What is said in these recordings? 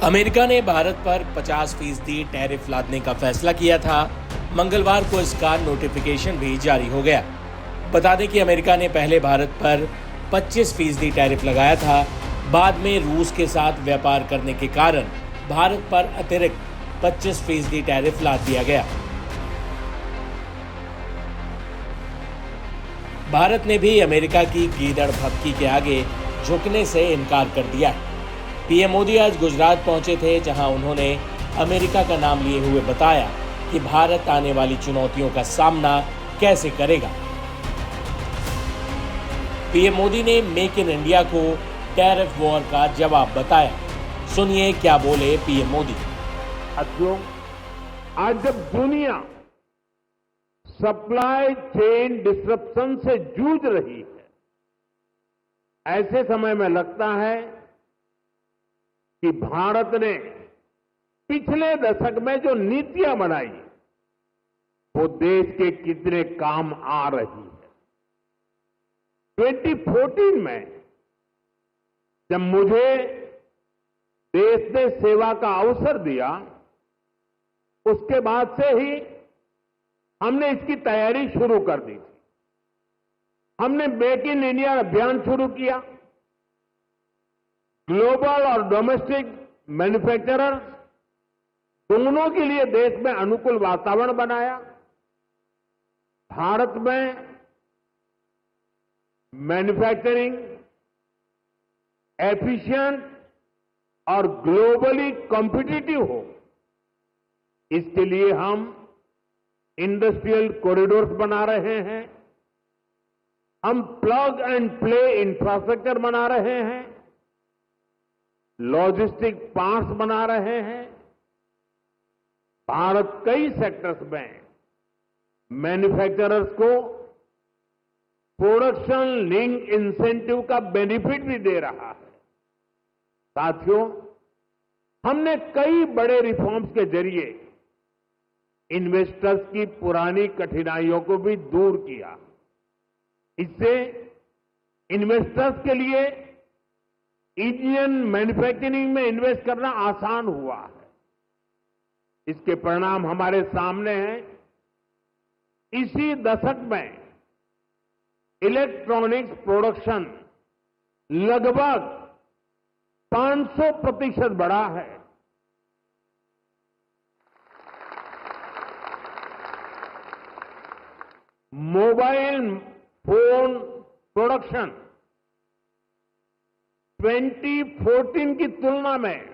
America ने भारत पर 50% tariff लादने का फैसला किया था। मंगलवार को इसका नोटिफिकेशन भी जारी हो गया। बता दें कि अमेरिका ने पहले भारत पर 25% टैरिफ लगाया था। बाद में रूस के साथ व्यापार करने के कारण भारत पर अतिरिक्त 25% टैरिफ लाद दिया गया। भारत ने भी अमेरिका की गीदड़ भभकी के आगे झुकने से इनकार कर दिया है। पीएम मोदी आज गुजरात पहुंचे थे, जहां उन्होंने अमेरिका का नाम लिए हुए बताया कि भारत आने वाली चुनौतियों का सामना कैसे करेगा। पीएम मोदी ने मेक इन इंडिया को टैरिफ वॉर का जवाब बताया। सुनिए क्या बोले पीएम मोदी। साथियों, आज जब दुनिया सप्लाई चेन डिसरप्शन से जूझ रही है, ऐसे समय में लगता है कि भारत ने पिछले दशक में जो नीतियां बनाई वो देश के कितने काम आ रही है। 2014 में जब मुझे देश ने सेवा का अवसर दिया, उसके बाद से ही हमने इसकी तैयारी शुरू कर दी थी। हमने मेक इन इंडिया अभियान शुरू किया। ग्लोबल और डोमेस्टिक मैन्युफैक्चरर्स दोनों के लिए देश में अनुकूल वातावरण बनाया। भारत में मैन्युफैक्चरिंग एफिशिएंट और ग्लोबली कॉम्पिटिटिव हो, इसके लिए हम इंडस्ट्रियल कॉरिडोर्स बना रहे हैं। हम प्लग एंड प्ले इंफ्रास्ट्रक्चर बना रहे हैं, लॉजिस्टिक पार्क्स बना रहे हैं। भारत कई सेक्टर्स में मैन्युफैक्चरर्स को प्रोडक्शन लिंक इंसेंटिव का बेनिफिट भी दे रहा है। साथियों, हमने कई बड़े रिफॉर्म्स के जरिए इन्वेस्टर्स की पुरानी कठिनाइयों को भी दूर किया। इससे इन्वेस्टर्स के लिए इंडियन मैन्युफैक्चरिंग में इन्वेस्ट करना आसान हुआ है। इसके परिणाम हमारे सामने हैं। इसी दशक में इलेक्ट्रॉनिक्स प्रोडक्शन लगभग 500% बढ़ा है। मोबाइल फोन प्रोडक्शन 2014 की तुलना में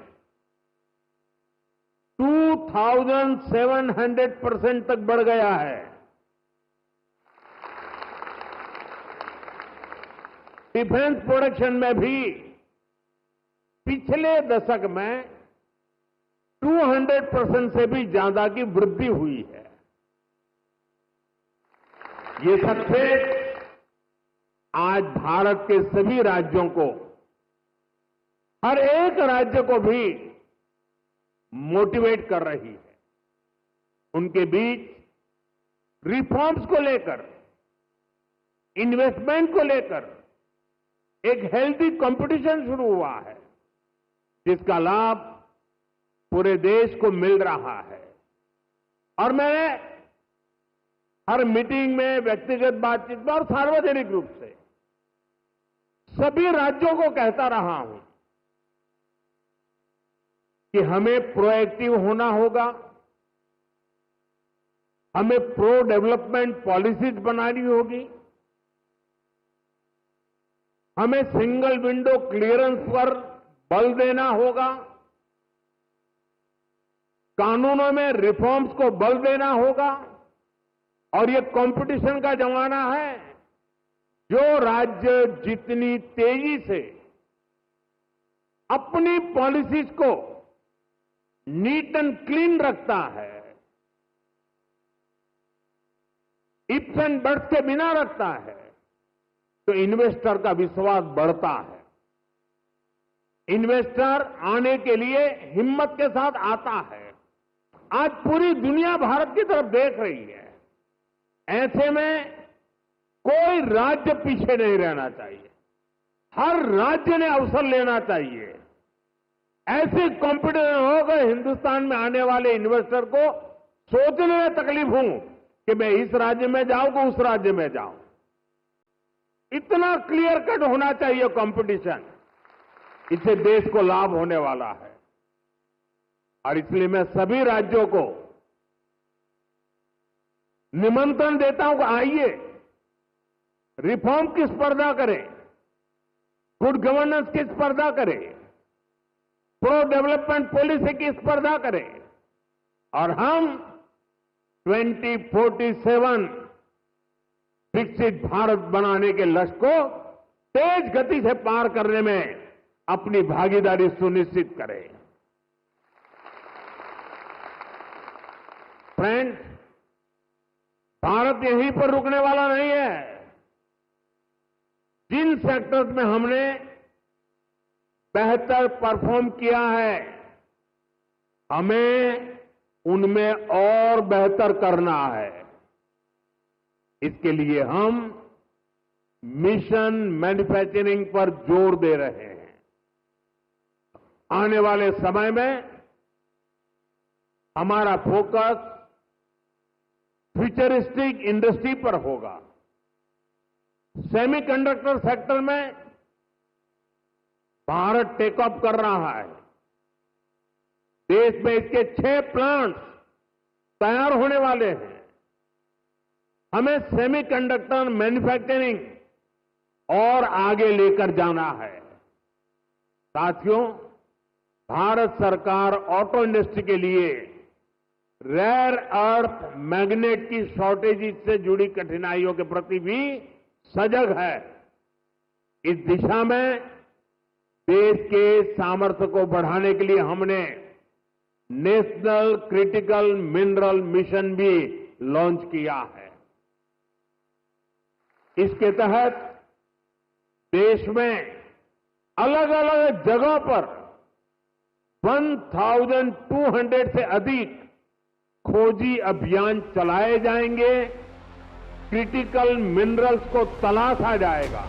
2700% तक बढ़ गया है। डिफेंस प्रोडक्शन में भी पिछले दशक में 200% से भी ज्यादा की वृद्धि हुई है। ये सक्सेस आज भारत के सभी राज्यों को, हर एक राज्य को भी मोटिवेट कर रही है। उनके बीच रिफॉर्म्स को लेकर, इन्वेस्टमेंट को लेकर एक हेल्दी कंपटीशन शुरू हुआ है, जिसका लाभ पूरे देश को मिल रहा है। और मैं हर मीटिंग में, व्यक्तिगत बातचीत में और सार्वजनिक रूप से सभी राज्यों को कहता रहा हूं कि हमें प्रोएक्टिव होना होगा, हमें प्रो डेवलपमेंट पॉलिसीज बनानी होगी, हमें सिंगल विंडो क्लियरेंस पर बल देना होगा, कानूनों में रिफॉर्म्स को बल देना होगा। और ये कंपटीशन का जमाना है। जो राज्य जितनी तेजी से अपनी पॉलिसीज को नीट एंड क्लीन रखता है, इफ्स एंड बट्स के बिना रखता है, तो इन्वेस्टर का विश्वास बढ़ता है। इन्वेस्टर आने के लिए हिम्मत के साथ आता है। आज पूरी दुनिया भारत की तरफ देख रही है। ऐसे में कोई राज्य पीछे नहीं रहना चाहिए। हर राज्य ने अवसर लेना चाहिए। ऐसी कॉम्पिटिशन होगा हिंदुस्तान में आने वाले इन्वेस्टर को सोचने में तकलीफ हूं कि मैं इस राज्य में जाऊं कि उस राज्य में जाऊं। इतना क्लियर कट होना चाहिए कंपटीशन, इससे देश को लाभ होने वाला है। और इसलिए मैं सभी राज्यों को निमंत्रण देता हूं कि आइए, रिफॉर्म की स्पर्धा करें, गुड गवर्नेंस की स्पर्धा करें, प्रो डेवलपमेंट पॉलिसी की स्पर्धा करें और हम 2047 विकसित भारत बनाने के लक्ष्य को तेज गति से पार करने में अपनी भागीदारी सुनिश्चित करें। फ्रेंड्स, भारत यहीं पर रुकने वाला नहीं है। जिन सेक्टर्स में हमने बेहतर परफॉर्म किया है, हमें उनमें और बेहतर करना है। इसके लिए हम मिशन मैन्युफैक्चरिंग पर जोर दे रहे हैं। आने वाले समय में हमारा फोकस फ्यूचरिस्टिक इंडस्ट्री पर होगा। सेमीकंडक्टर सेक्टर में भारत टेक ऑफ कर रहा है। देश में इसके 6 प्लांट्स तैयार होने वाले हैं। हमें सेमीकंडक्टर मैन्युफैक्चरिंग और आगे लेकर जाना है। साथियों, भारत सरकार ऑटो इंडस्ट्री के लिए रेयर अर्थ मैग्नेट की शॉर्टेज से जुड़ी कठिनाइयों के प्रति भी सजग है। इस दिशा में देश के सामर्थ्य को बढ़ाने के लिए हमने नेशनल क्रिटिकल मिनरल मिशन भी लॉन्च किया है। इसके तहत देश में अलग अलग जगहों पर 1200 से अधिक खोजी अभियान चलाए जाएंगे। क्रिटिकल मिनरल्स को तलाशा जाएगा।